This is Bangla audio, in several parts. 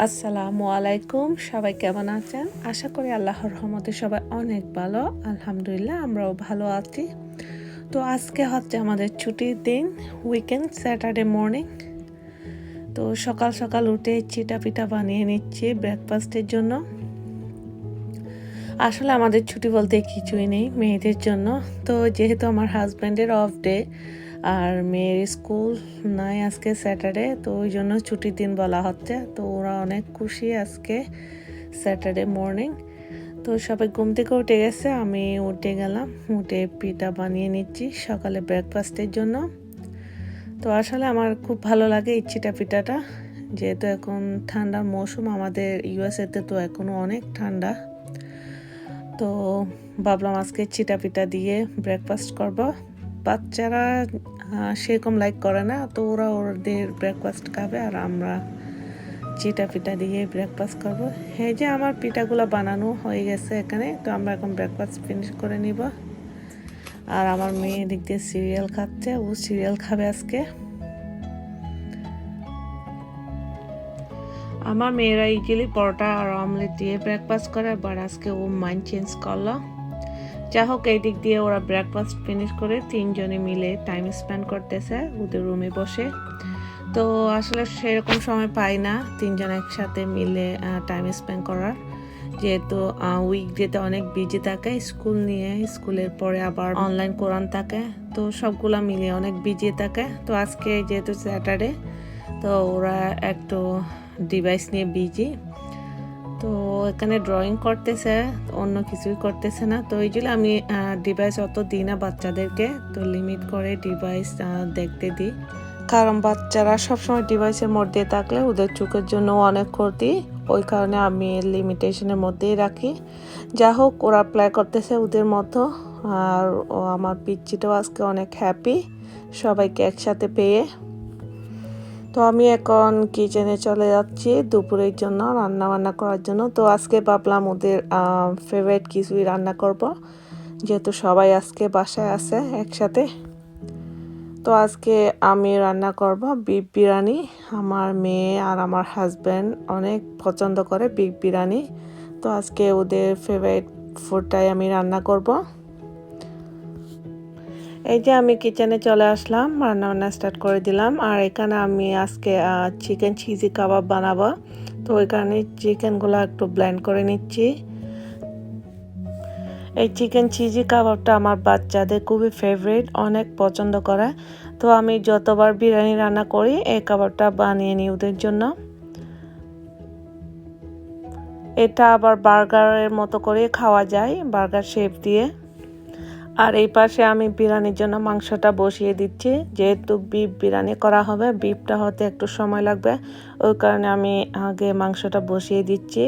আসসালামু আলাইকুম, সবাই কেমন আছেন? আশা করি আল্লাহর রহমতে সবাই অনেক ভালো। আলহামদুলিল্লাহ আমরাও ভালো আছি। তো আজকে হচ্ছে আমাদের ছুটির দিন, উইকেন্ড, স্যাটারডে মর্নিং। তো সকাল সকাল উঠে চিটা পিঠা বানিয়ে নিচ্ছি ব্রেকফাস্টের জন্য। আসলে আমাদের ছুটি বলতে কিছুই নেই মেয়েদের জন্য। তো যেহেতু আমার হাজব্যান্ডের অফ ডে আর মেয়ের স্কুল নাই আজকে স্যাটারডে, তো ওই জন্য ছুটির দিন বলা হচ্ছে। তো ওরা অনেক খুশি আজকে স্যাটারডে মর্নিং। তো সবাই ঘুম থেকে উঠে গেছে, আমি উঠে গেলাম, উঠে পিঠা বানিয়ে নিচ্ছি সকালে ব্রেকফাস্টের জন্য। তো আসলে আমার খুব ভালো লাগে এই চিটা পিঠাটা, যেহেতু এখন ঠান্ডার মৌসুম, আমাদের ইউএসএতে তো এখনও অনেক ঠান্ডা। তো ভাবলাম আজকে চিটা পিঠা দিয়ে ব্রেকফাস্ট করব। বাচ্চারা সেরকম লাইক করে না, তো ওরা ওদের ব্রেকফাস্ট খাবে আর আমরা চিটা পিঠা দিয়ে ব্রেকফাস্ট করব। এই যে আমার পিঠাগুলো বানানো হয়ে গেছে এখানে, তো আমরা এখন ব্রেকফাস্ট ফিনিশ করে নিব। আর আমার মেয়ে দিক দিয়ে সিরিয়াল খাচ্ছে, ও সিরিয়াল খাবে আজকে। আমার মেয়েরা ইজিলি পরোটা আর অমলেট দিয়ে ব্রেকফাস্ট করে, বাট আজকে ও মাইন্ড চেঞ্জ করলো। যা হোক, এই দিক দিয়ে ওরা ব্রেকফাস্ট ফিনিশ করে তিনজনে মিলে টাইম স্পেন্ড করতেছে ওদের রুমে বসে। তো আসলে সেরকম সময় পাই না তিনজন একসাথে মিলে টাইম স্পেন্ড করার, যেহেতু উইকডেতে অনেক বিজি থাকে স্কুল নিয়ে, স্কুলের পরে আবার অনলাইন কোরআন থাকে, তো সবগুলা মিলে অনেক বিজি থাকে। তো আজকে যেহেতু স্যাটারডে, তো ওরা একটু ডিভাইস নিয়ে বিজি। তো এখানে ড্রয়িং করতেছে, অন্য কিছুই করতেছে না। তো এই জন্য আমি ডিভাইস অত দিই না বাচ্চাদেরকে, তো লিমিট করে ডিভাইস দেখতে দিই, কারণ বাচ্চারা সবসময় ডিভাইসের মধ্যে থাকলে ওদের চোখের জন্য অনেক ক্ষতি। ওই কারণে আমি লিমিটেশনের মধ্যেই রাখি। যা হোক, ওরা প্লে করতেছে ওদের মতো। আর আমার পিচ্চিটাও আজকে অনেক হ্যাপি সবাইকে একসাথে পেয়ে। তো আমি এখন কিচেনে চলে যাচ্ছি দুপুরের জন্য রান্না বান্না করার জন্য। তো আজকে ভাবলাম ওদের ফেভারিট কিছুই রান্না করব, যেহেতু সবাই আজকে বাসায় আছে একসাথে। তো আজকে আমি রান্না করব বিফ বিরিয়ানি। আমার মেয়ে আর আমার হাজব্যান্ড অনেক পছন্দ করে বিফ বিরিয়ানি, তো আজকে ওদের ফেভারিট ফুডটাই আমি রান্না করব। এই যে আমি কিচেনে চলে আসলাম, রান্না বান্না স্টার্ট করে দিলাম। আর এখানে আমি আজকে চিকেন চিজি কাবাব বানাবো, তো ওই কারণে চিকেনগুলো একটু ব্লেন্ড করে নিচ্ছি। এই চিকেন চিজি কাবাবটা আমার বাচ্চাদের খুবই ফেভারিট, অনেক পছন্দ করে। তো আমি যতবার বিরিয়ানি রান্না করি এই কাবাবটা বানিয়ে নিই ওদের জন্য। এটা আবার বার্গারের মতো করে খাওয়া যায়, বার্গার শেপ দিয়ে। আর এই পাশে আমি বিরিয়ানির জন্য মাংসটা বসিয়ে দিচ্ছি, যেহেতু বিফ বিরিয়ানি করা হবে, বিফটা হতে একটু সময় লাগবে, ওই কারণে আমি আগে মাংসটা বসিয়ে দিচ্ছি।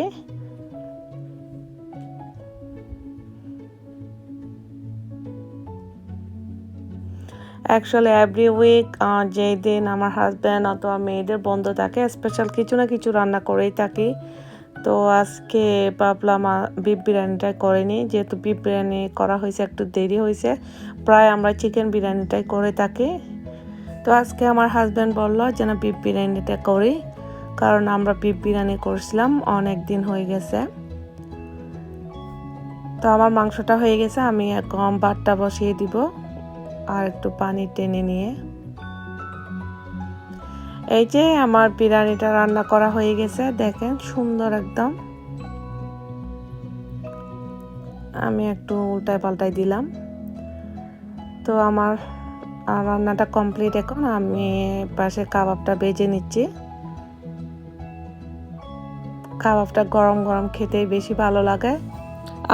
অ্যাকচুয়ালি এভরি উইক যেই দিন আমার হাজব্যান্ড অথবা মেয়েদের বন্ধ থাকে, স্পেশাল কিছু না কিছু রান্না করেই থাকি। তো আজকে ভাবলাম বিফ বিরিয়ানিটাই করে নিই, যেহেতু বিফ বিরিয়ানি করা হয়েছে একটু দেরি হয়েছে, প্রায় আমরা চিকেন বিরিয়ানিটাই করে থাকি। তো আজকে আমার হাজব্যান্ড বললো যেন বিফ বিরিয়ানিটা করি, কারণ আমরা বিফ বিরিয়ানি করছিলাম অনেক দিন হয়ে গেছে। তো আমার মাংসটা হয়ে গেছে, আমি এখন ভাতটা বসিয়ে দিব আর একটু পানি টেনে নিয়ে। এই যে আমার বিরিয়ানিটা রান্না করা হয়ে গেছে, দেখেন সুন্দর একদম। আমি একটু উল্টায় পাল্টায় দিলাম। তো আমার রান্নাটা কমপ্লিট। এখন আমি পাশে কাবাবটা ভেজে নিচ্ছি। কাবাবটা গরম গরম খেতেই বেশি ভালো লাগে।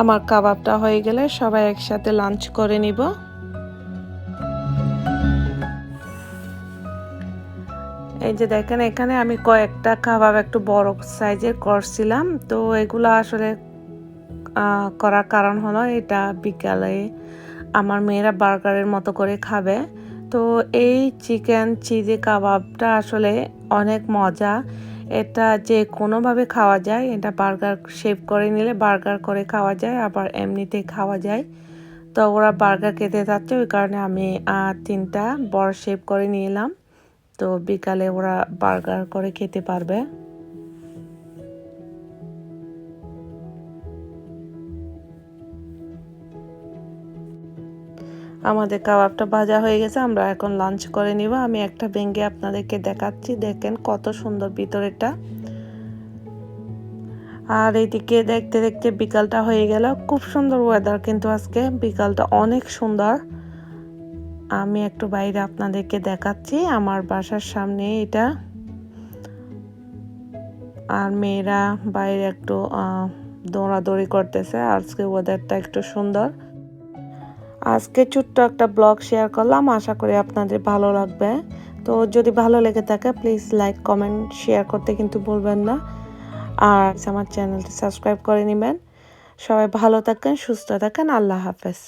আমার কাবাবটা হয়ে গেলে সবাই একসাথে লাঞ্চ করে নিব। এই যে দেখেন, এখানে আমি কয়েকটা কাবাব একটু বড় সাইজের করছিলাম। তো এগুলো আসলে করার কারণ হলো, এটা বিকালে আমার মেয়েরা বার্গারের মতো করে খাবে। তো এই চিকেন চিজি কাবাবটা আসলে অনেক মজা, এটা যে কোনোভাবে খাওয়া যায়। এটা বার্গার শেপ করে নিলে বার্গার করে খাওয়া যায়, আবার এমনিতেই খাওয়া যায়। তো ওরা বার্গার খেতে চাচ্ছে, ওই কারণে আমি 3টা বড় শেপ করে নিলাম। তো বিকালে ওরা বার্গার করে খেতে পারবে। আমাদের কাবাবটা ভাজা হয়ে গেছে, আমরা এখন লাঞ্চ করে নিব। আমি একটা ভেঙে আপনাদেরকে দেখাচ্ছি, দেখেন কত সুন্দর ভিতরেটা। আর এইদিকে দেখতে দেখতে বিকালটা হয়ে গেল। খুব সুন্দর ওয়েদার কিন্তু আজকে, বিকালটা অনেক সুন্দর। আমি একটু বাইরে আপনাদেরকে দেখাচ্ছি, আমার বাসার সামনে এটা। আর মেয়েরা বাইরে একটু দৌড়াদৌড়ি করতেছে। আজকে ওয়েদারটা একটু সুন্দর। আজকে ছোট্ট একটা ব্লগ শেয়ার করলাম, আশা করি আপনাদের ভালো লাগবে। তো যদি ভালো লেগে থাকে প্লিজ লাইক কমেন্ট শেয়ার করতে কিন্তু ভুলবেন না। আর আমার চ্যানেলটি সাবস্ক্রাইব করে নেবেন। সবাই ভালো থাকেন, সুস্থ থাকেন। আল্লাহ হাফেজ।